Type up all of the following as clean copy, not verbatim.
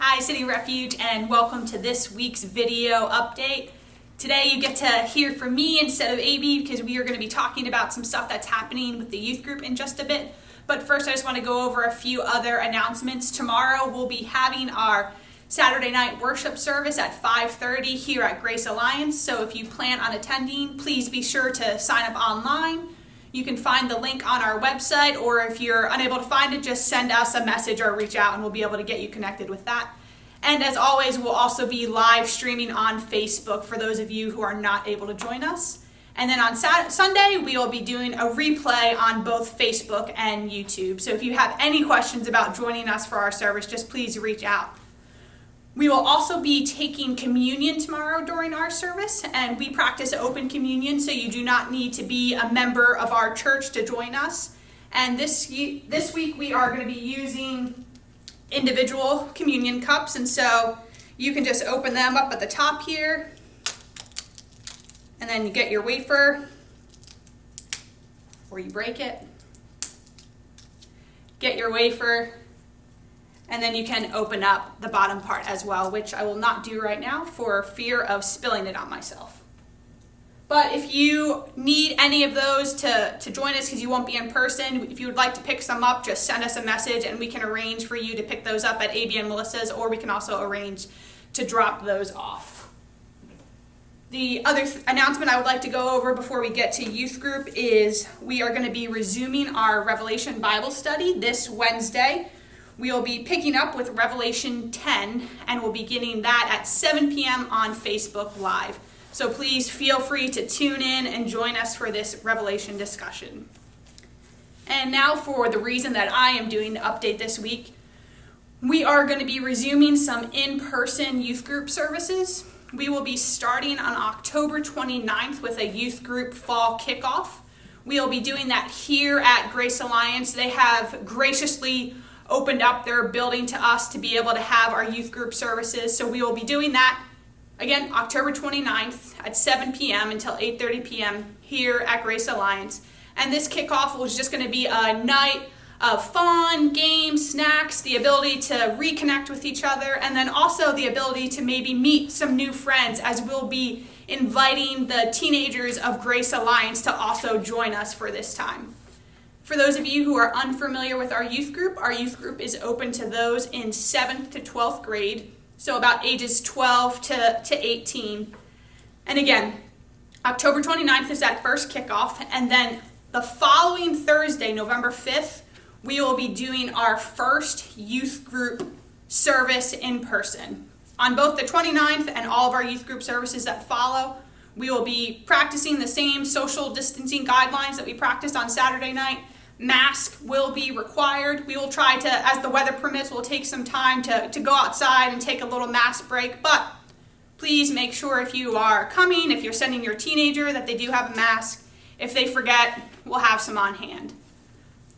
Hi City Refuge, and welcome to this week's video update. Today you get to hear from me instead of AB because we are going to be talking about some stuff that's happening with the youth group in just a bit. But first I just want to go over a few other announcements. Tomorrow we'll be having our Saturday night worship service at 5:30 here at Grace Alliance. So if you plan on attending, please be sure to sign up online. You can find the link on our website, or if you're unable to find it, just send us a message or reach out and we'll be able to get you connected with that. And as always, we'll also be live streaming on Facebook for those of you who are not able to join us. And then on Sunday, we will be doing a replay on both Facebook and YouTube. So if you have any questions about joining us for our service, just please reach out. We will also be taking communion tomorrow during our service, and we practice open communion, so you do not need to be a member of our church to join us. And this week we are going to be using individual communion cups, and so you can just open them up at the top here, and then you get your wafer, or you break it, get your wafer, and then you can open up the bottom part as well, which I will not do right now for fear of spilling it on myself. But if you need any of those to join us because you won't be in person, if you would like to pick some up, just send us a message and we can arrange for you to pick those up at AB and Melissa's, or we can also arrange to drop those off. The other announcement I would like to go over before we get to youth group is we are going to be resuming our Revelation Bible study this Wednesday. We will be picking up with Revelation 10, and we'll be beginning that at 7 p.m. on Facebook Live. So please feel free to tune in and join us for this Revelation discussion. And now for the reason that I am doing the update this week. We are going to be resuming some in-person youth group services. We will be starting on October 29th with a youth group fall kickoff. We will be doing that here at Grace Alliance. They have graciously opened up their building to us to be able to have our youth group services. So we will be doing that, again, October 29th at 7 p.m. until 8:30 p.m. here at Grace Alliance. And this kickoff was just going to be a night of fun, games, snacks, the ability to reconnect with each other, and then also the ability to maybe meet some new friends, as we'll be inviting the teenagers of Grace Alliance to also join us for this time. For those of you who are unfamiliar with our youth group is open to those in 7th to 12th grade, so about ages 12 to 18. And again, October 29th is that first kickoff, and then the following Thursday, November 5th, we will be doing our first youth group service in person. On both the 29th and all of our youth group services that follow, we will be practicing the same social distancing guidelines that we practiced on Saturday night. Mask will be required. We will try to, as the weather permits, we'll take some time to go outside and take a little mask break. But please make sure if you are coming, if you're sending your teenager, that they do have a mask. If they forget, we'll have some on hand.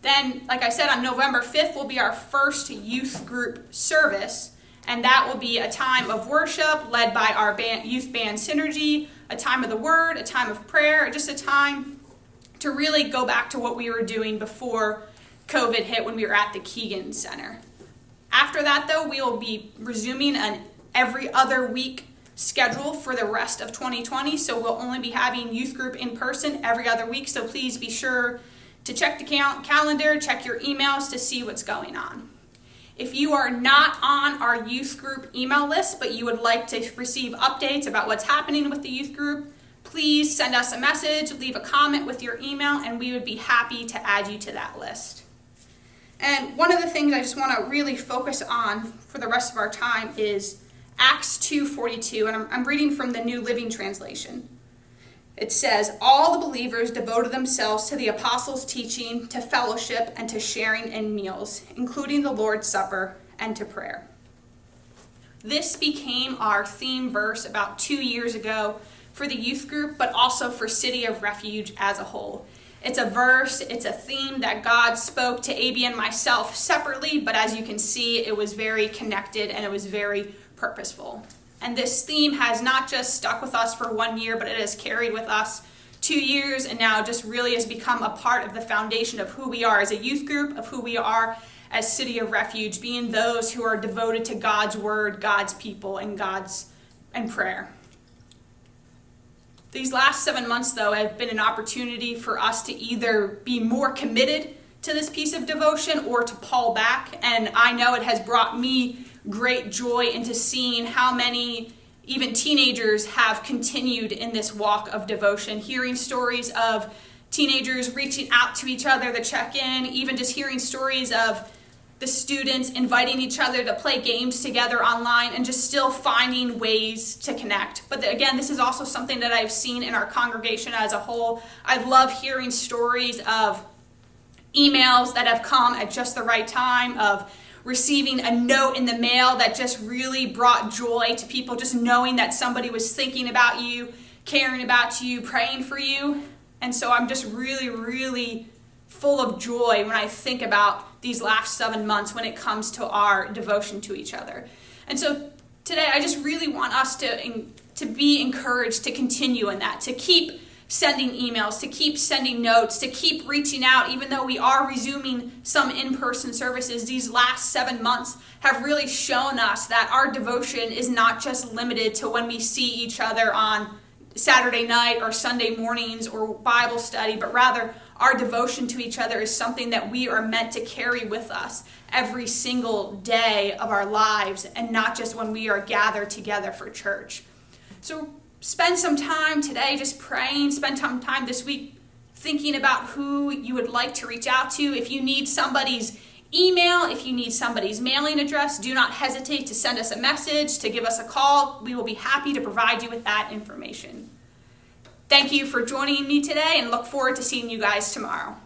Then, like I said, on November 5th will be our first youth group service. And that will be a time of worship led by our youth band Synergy, a time of the word, a time of prayer, just a time to really go back to what we were doing before COVID hit when we were at the Keegan Center. After that, though, we will be resuming an every other week schedule for the rest of 2020, so we'll only be having youth group in person every other week, so please be sure to check the calendar, check your emails to see what's going on. If you are not on our youth group email list, but you would like to receive updates about what's happening with the youth group, please send us a message, leave a comment with your email, and we would be happy to add you to that list. And one of the things I just want to really focus on for the rest of our time is Acts 2:42, and I'm reading from the New Living Translation. It says, "All the believers devoted themselves to the apostles' teaching, to fellowship, and to sharing in meals, including the Lord's Supper, and to prayer." This became our theme verse about 2 years ago for the youth group, but also for City of Refuge as a whole. It's a verse, it's a theme that God spoke to AB and myself separately, but as you can see, it was very connected and it was very purposeful. And this theme has not just stuck with us for 1 year, but it has carried with us 2 years, and now just really has become a part of the foundation of who we are as a youth group, of who we are as City of Refuge, being those who are devoted to God's word, God's people, and prayer. These last 7 months, though, have been an opportunity for us to either be more committed to this piece of devotion or to pull back. And I know it has brought me great joy into seeing how many even teenagers have continued in this walk of devotion, hearing stories of teenagers reaching out to each other to check in, even just hearing stories of the students inviting each other to play games together online and just still finding ways to connect. But again, this is also something that I've seen in our congregation as a whole. I love hearing stories of emails that have come at just the right time, of receiving a note in the mail that just really brought joy to people, just knowing that somebody was thinking about you, caring about you, praying for you. And so I'm just really, really full of joy when I think about these last 7 months when it comes to our devotion to each other. And so today I just really want us to be encouraged to continue in that, to keep sending emails, to keep sending notes, to keep reaching out. Even though we are resuming some in-person services, these last 7 months have really shown us that our devotion is not just limited to when we see each other on Saturday night or Sunday mornings or Bible study, but rather our devotion to each other is something that we are meant to carry with us every single day of our lives, and not just when we are gathered together for church. So spend some time today just praying. Spend some time this week thinking about who you would like to reach out to. If you need somebody's email, if you need somebody's mailing address, do not hesitate to send us a message, to give us a call. We will be happy to provide you with that information. Thank you for joining me today, and look forward to seeing you guys tomorrow.